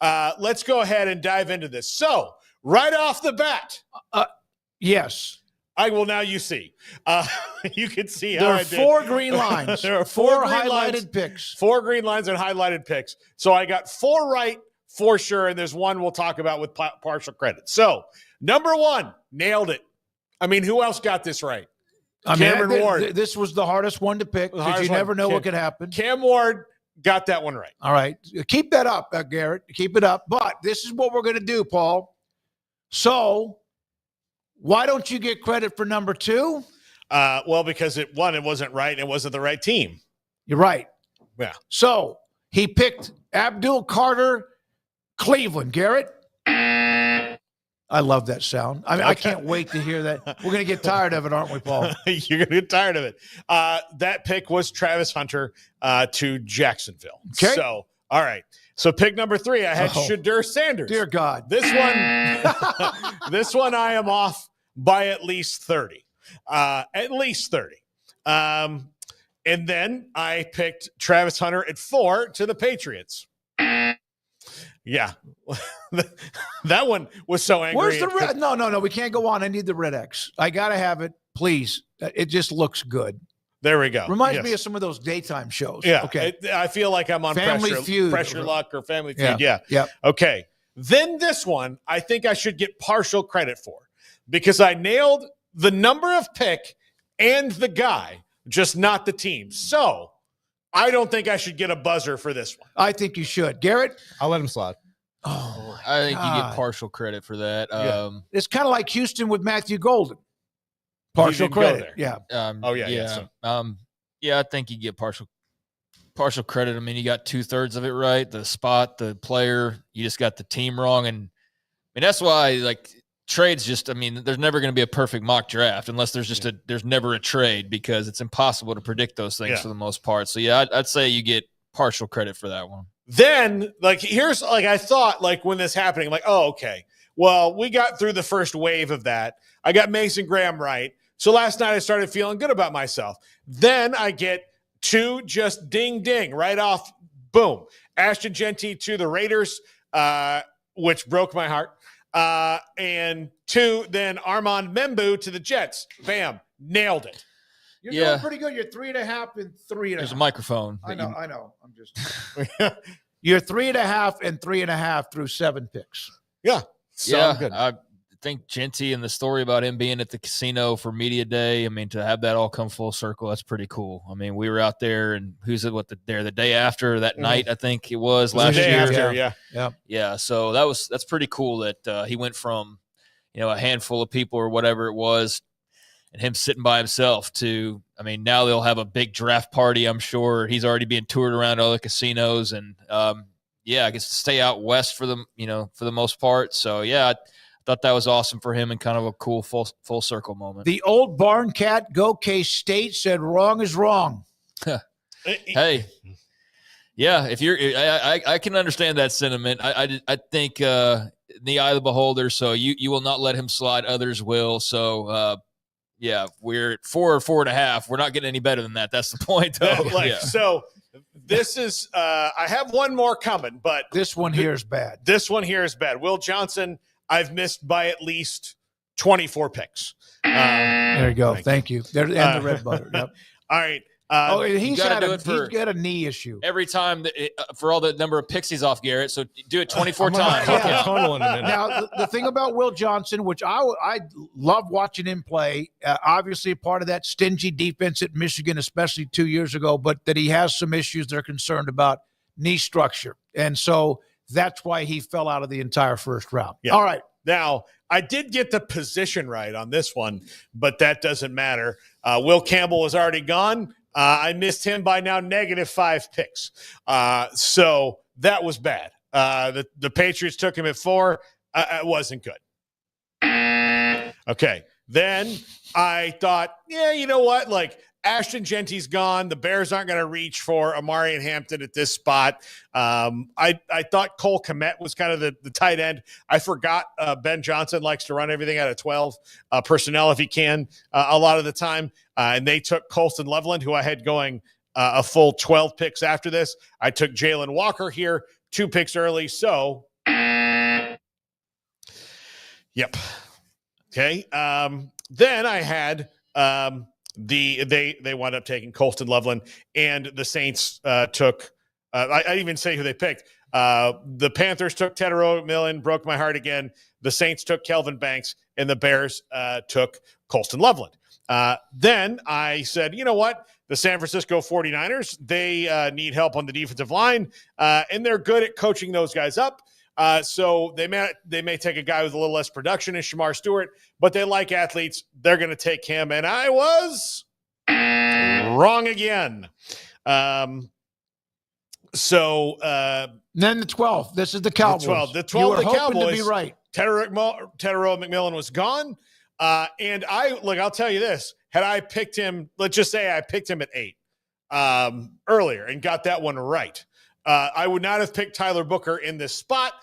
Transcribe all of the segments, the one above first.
let's go ahead and dive into this. So, right off the bat. Yes. I will now you see. You can see how there are I did. 4 green lines. There are four green highlighted lines, picks. 4 green lines and highlighted picks. So I got 4 right for sure, and there's one we'll talk about with partial credit. So, number 1, nailed it. I mean, who else got this right? Cameron Ward. This was the hardest one to pick because you never know what could happen. Cam Ward got that one right. All right. Keep that up, Garrett. Keep it up. But this is what we're going to do, Paul. So, why don't you get credit for number 2? Well, because it wasn't right and it wasn't the right team. You're right. Yeah. So he picked Abdul Carter, Cleveland. Garrett? I love that sound. I mean, okay. I can't wait to hear that. We're going to get tired of it, aren't we, Paul? You're going to get tired of it. That pick was Travis Hunter to Jacksonville. Okay. So, all right. So pick number 3, I had Shadur Sanders. Dear God. This one I am off by at least 30. At least 30. And then I picked Travis Hunter at 4 to the Patriots. Yeah. That one was so angry. Where's the red? No. We can't go on. I need the red X. I got to have it, please. It just looks good. There we go. Reminds me of some of those daytime shows. Yeah. Okay. I feel like I'm on Family Feud. Pressure Luck or Family Feud. Yeah. Okay. Then this one, I think I should get partial credit for because I nailed the number of pick and the guy, just not the team. So I don't think I should get a buzzer for this one. I think you should. Garrett? I'll let him slide. Oh, I think you get partial credit for that. Yeah. It's kind of like Houston with Matthew Golden. Partial credit. Yeah. I think you get partial credit. I mean, you got 2/3 of it right. The spot, the player, you just got the team wrong. And I mean, that's why like trades just, I mean, there's never going to be a perfect mock draft unless there's just there's never a trade because it's impossible to predict those things for the most part. So yeah, I'd say you get partial credit for that one. Then here's I thought when this happening, okay, well, we got through the first wave of that. I got Mason Graham right. So last night I started feeling good about myself. Then I get 2 just ding, ding right off. Boom. Ashton Genty to the Raiders, which broke my heart. And 2, then Armand Membu to the Jets. Bam. Nailed it. You're doing pretty good. You're 3.5 and 3.5. There's a microphone. I know. I'm just. You're 3.5 and 3.5 through 7 picks. Yeah. Good. I think Genty and the story about him being at the casino for media day. I mean, to have that all come full circle, that's pretty cool. I mean, we were out there, and the day after that night, I think it was last year. Yeah. So that's pretty cool that he went from, a handful of people or whatever it was, and him sitting by himself to, I mean, now they'll have a big draft party. I'm sure he's already being toured around all the casinos, and I guess to stay out west for the most part. So I thought that was awesome for him and kind of a cool full circle moment. The old barn cat, go K-State, said wrong is wrong. Hey, yeah, if you're, I can understand that sentiment. I think in the eye of the beholder. So you will not let him slide. Others will. So we're at 4 or 4.5. We're not getting any better than that. That's the point, though. So this is. I have one more coming, but this one here is bad. This one here is bad. Will Johnson, I've missed by at least 24 picks. There you go. Thank you. And the red butter. Yep. All right. He's got a knee issue every time for all the number of picks he's off, Garrett. So do it 24 times. Now, the thing about Will Johnson, which I love watching him play, obviously part of that stingy defense at Michigan, especially 2 years ago, but that he has some issues they're concerned about knee structure. And so that's why he fell out of the entire first round. Yeah. All right. Now, I did get the position right on this one, but that doesn't matter. Will Campbell is already gone. I missed him by now -5 picks. So that was bad. The Patriots took him at 4. It wasn't good. Okay. Then I thought, you know what? Ashton Genty's gone. The Bears aren't going to reach for Amari and Hampton at this spot. I thought Cole Kmet was kind of the tight end. I forgot Ben Johnson likes to run everything out of 12 personnel if he can a lot of the time. And they took Colston Loveland, who I had going a full 12 picks after this. I took Jalen Walker here 2 picks early. So, yep. Okay. Then I had they wound up taking Colston Loveland, and the Saints took. I didn't even say who they picked. The Panthers took Tetero McMillan, broke my heart again. The Saints took Kelvin Banks, and the Bears took Colston Loveland. Then I said, you know what? The San Francisco 49ers, they need help on the defensive line, and they're good at coaching those guys up. So they may take a guy with a little less production as Shamar Stewart, but they like athletes. They're going to take him, and I was wrong again. Then the 12th. This is the Cowboys. The 12th, you were the hoping Cowboys. To be right. Tetero McMillan was gone. And I'll tell you this. Had I picked him, let's just say I picked him at 8 earlier and got that one right. I would not have picked Tyler Booker in this spot.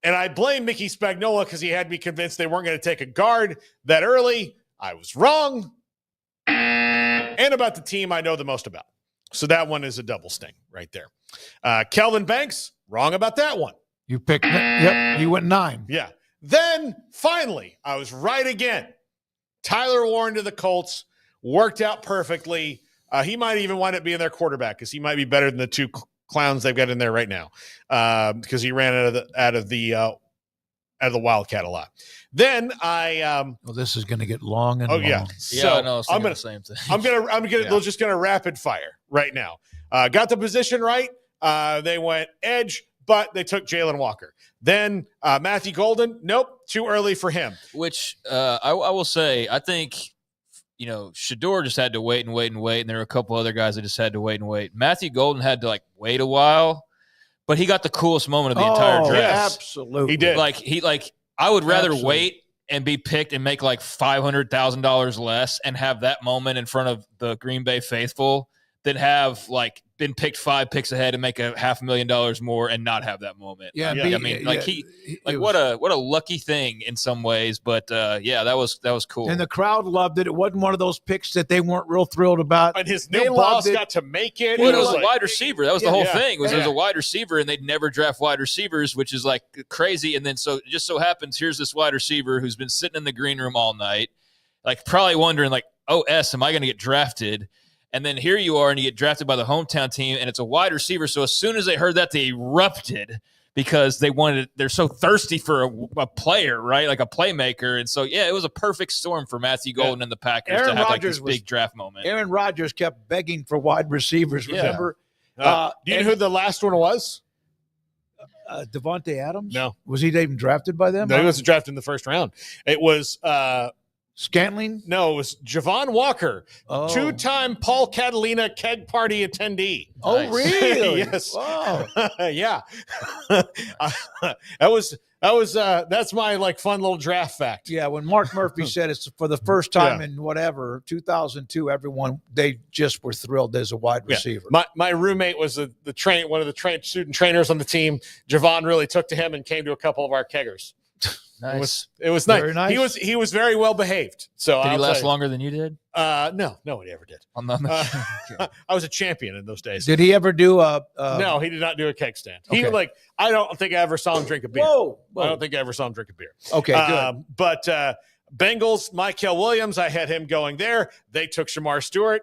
And I blame Mickey Spagnola because he had me convinced they weren't going to take a guard that early. I was wrong. And about the team I know the most about. So that one is a double sting right there. Kelvin Banks, wrong about that one. You picked, yep, you went 9. Yeah. Then finally, I was right again. Tyler Warren to the Colts worked out perfectly. He might even wind up being their quarterback because he might be better than the 2 clowns they've got in there right now because he ran out of the Wildcat a lot. Then I this is going to get long and long. Yeah. So I know. I'm gonna same thing. I'm gonna We're just gonna rapid fire right now. Got the position right. They went edge, but they took Jalen Walker. Then Matthew Golden, nope, too early for him. Which I will say, I think, Shador just had to wait, and there were a couple other guys that just had to wait and wait. Matthew Golden had to wait a while, but he got the coolest moment of the entire draft. Yes. Absolutely, he did. I would rather wait and be picked and make $500,000 less and have that moment in front of the Green Bay faithful than have been picked 5 picks ahead and make $500,000 more and not have that moment. Yeah, I mean, what a lucky thing in some ways, but that was cool. And the crowd loved it. It wasn't one of those picks that they weren't real thrilled about. And his new boss got to make it. Well, it was a wide receiver. That was the whole thing. It was a wide receiver, and they'd never draft wide receivers, which is crazy. And then so it just so happens here's this wide receiver who's been sitting in the green room all night, probably wondering am I going to get drafted? And then here you are, and you get drafted by the hometown team, and it's a wide receiver. So as soon as they heard that, they erupted because they're so thirsty for a player, right? Like a playmaker. And so, it was a perfect storm for Matthew Golden and the Packers to have this big draft moment. Aaron Rodgers kept begging for wide receivers, remember? Do you know who the last one was? Devontae Adams? No. Was he even drafted by them? No, he wasn't drafted in the first round. It was Scantling? No, it was Javon Walker, 2-time Paul Catalina keg party attendee. Oh, nice. Really? Yes. Wow. Yeah. That's my fun little draft fact. Yeah, when Mark Murphy said it's for the first time in 2002, they just were thrilled as a wide receiver. My roommate was one of the student trainers on the team. Javon really took to him and came to a couple of our keggers. Nice. It was nice. Very nice. He was very well behaved. So did he last longer than you did? No, nobody ever did. I was a champion in those days. Did he ever do No, he did not do a keg stand. Okay. He I don't think I ever saw him drink a beer. Whoa. I don't think I ever saw him drink a beer. Okay, good. But Bengals, Mykel Williams, I had him going there. They took Shamar Stewart.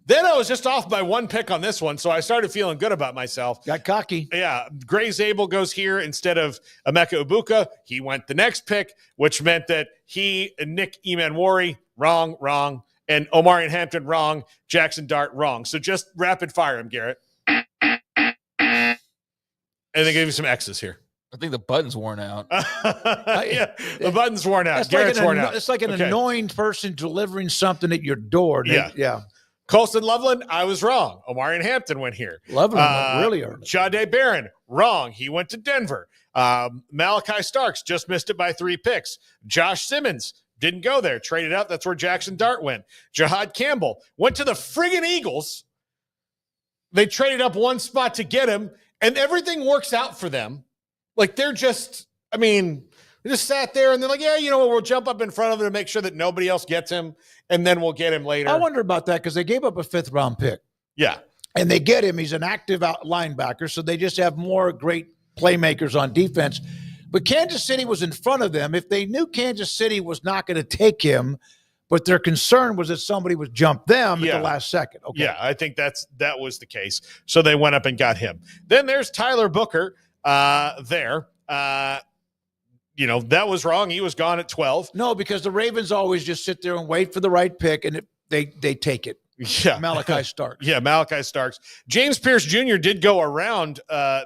Then I was just off by 1 pick on this one, so I started feeling good about myself. Got cocky. Yeah, Gray Zabel goes here instead of Emeka Ibuka. He went the next pick, which meant that he and Nick Emanwari, wrong, and Omarion Hampton, wrong, Jackson Dart, wrong. So just rapid fire him, Garrett. And they gave you some X's here. I think the button's worn out. Yeah, the button's worn out. Garrett's worn out. It's like an annoying person delivering something at your door. Yeah. Colston Loveland, I was wrong. Omarion Hampton went here. Loveland went really early. Jahdae Barron, wrong. He went to Denver. Malachi Starks just missed it by 3 picks. Josh Simmons didn't go there. Traded out. That's where Jackson Dart went. Jahad Campbell went to the friggin' Eagles. They traded up 1 spot to get him, and everything works out for them. They're just, they just sat there and they're like, we'll jump up in front of him to make sure that nobody else gets him, and then we'll get him later. I wonder about that because they gave up a 5th round pick. Yeah. and they get him. He's an active linebacker, so they just have more great playmakers on defense. But Kansas City was in front of them. If they knew Kansas City was not going to take him, but their concern was that somebody would jump them at the last second. Okay. Yeah, I think that was the case. So they went up and got him. Then there's Tyler Booker there. That was wrong. He was gone at 12. No, because the Ravens always just sit there and wait for the right pick, and they take it. Yeah. Malachi Starks. Yeah, Malachi Starks. James Pierce Jr. did go around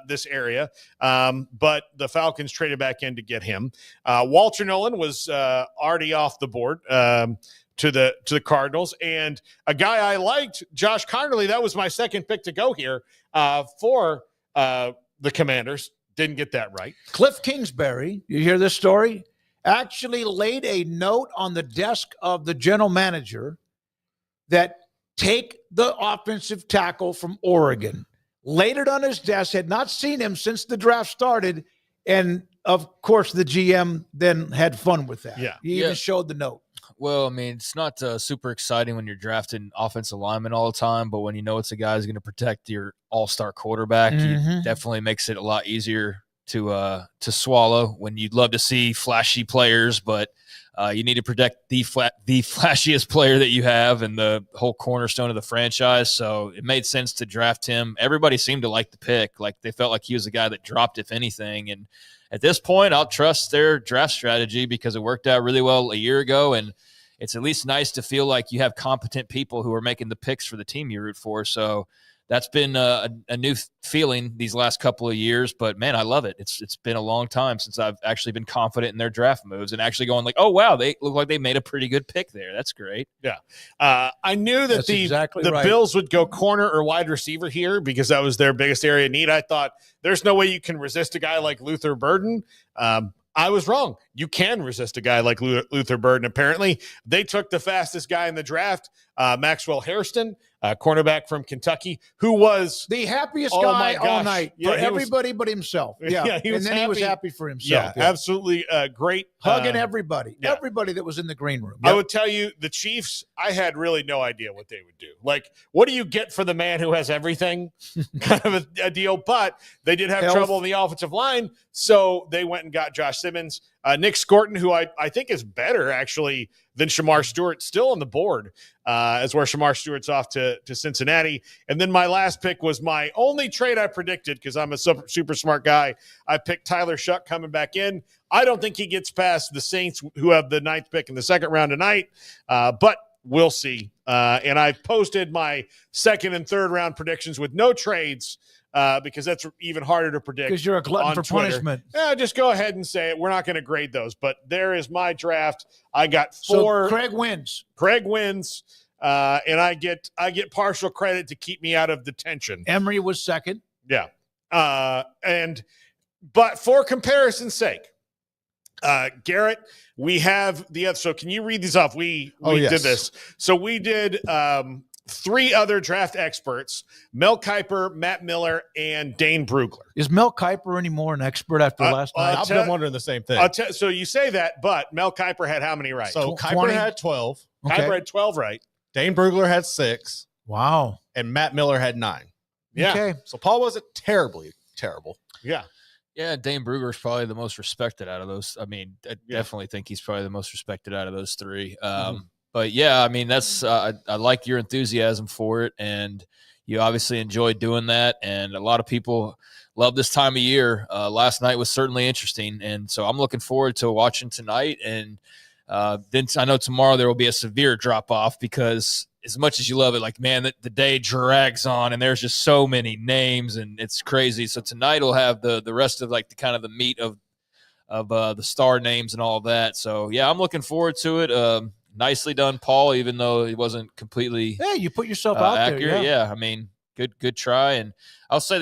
this area, but the Falcons traded back in to get him. Walter Nolan was already off the board to the Cardinals. And a guy I liked, Josh Connerly, that was my second pick to go here for the Commanders. Didn't get that right. Cliff Kingsbury, you hear this story? Actually laid a note on the desk of the general manager that take the offensive tackle from Oregon. Laid it on his desk, had not seen him since the draft started, and of course the GM then had fun with that. Yeah. He even showed the note. Well, I mean, it's not super exciting when you're drafting offensive linemen all the time, but when you know it's a guy who's going to protect your all-star quarterback, it definitely makes it a lot easier to swallow. When you'd love to see flashy players, but you need to protect the flashiest player that you have and the whole cornerstone of the franchise. So it made sense to draft him. Everybody seemed to like the pick. Like they felt like he was a guy that dropped, if anything. And at this point, I'll trust their draft strategy because it worked out really well a year ago. And it's at least nice to feel like you have competent people who are making the picks for the team you root for. So that's been a new feeling these last couple of years, but man, I love it. It's been a long time since I've actually been confident in their draft moves and actually going like, oh wow, they look like they made a pretty good pick there. That's great. Yeah. I knew that the right. Bills would go corner or wide receiver here because that was their biggest area of need. I thought there's no way you can resist a guy like Luther Burden. I was wrong. You can resist a guy like Luther Burden. Apparently, they took the fastest guy in the draft, Maxwell Hairston, cornerback from Kentucky, who was the happiest guy all night for everybody but himself. Yeah, he was and then he was happy for himself. Yeah, absolutely great. Hugging everybody that was in the green room. Yep. I would tell you, the Chiefs, I had really no idea what they would do. Like, what do you get for the man who has everything? Kind of a deal. But they did have trouble in the offensive line, so they went and got Josh Simmons. Nick Scorton, who I think is better, actually, than Shamar Stewart, still on the board, as where Shamar Stewart's off to Cincinnati. And then my last pick was my only trade I predicted because I'm a super smart guy. I picked Tyler Shuck coming back in. I don't think he gets past the Saints, who have the 9th pick in the second round tonight, but we'll see. And I posted my 2nd and 3rd round predictions with no trades, because that's even harder to predict. Because you're a glutton for Twitter. punishment. Yeah, just go ahead and say it. We're not going to grade those, but there is my draft. I got 4. So Craig wins. And I get partial credit to keep me out of detention. Emery was 2nd. Yeah, but for comparison's sake, Garrett, we have the other. So can you read these off? We did this. So we did 3 other draft experts: Mel Kiper, Matt Miller, and Dane Brugler. Is Mel Kiper any more an expert after last night? I've been wondering the same thing. So you say that, but Mel Kiper had how many right? So Kiper had 12. Okay. Kiper had 12 right. Dane Brugler had 6. Wow. And Matt Miller had 9. Yeah. Okay. So Paul wasn't terribly terrible. Yeah. Yeah, Dane Brugler is probably the most respected out of those. I mean, I definitely think he's probably the most respected out of those 3. But yeah, I mean, that's I like your enthusiasm for it, and you obviously enjoyed doing that. And a lot of people love this time of year. Last night was certainly interesting, and so I'm looking forward to watching tonight. And then I know tomorrow there will be a severe drop off because as much as you love it, like, man, the day drags on and there's just so many names and it's crazy. So tonight we'll have the rest of like the kind of the meat of the star names and all of that. So yeah, I'm looking forward to it. Nicely done, Paul, even though it wasn't completely you put yourself out accurate. there. Yeah, I mean, good try. And I'll say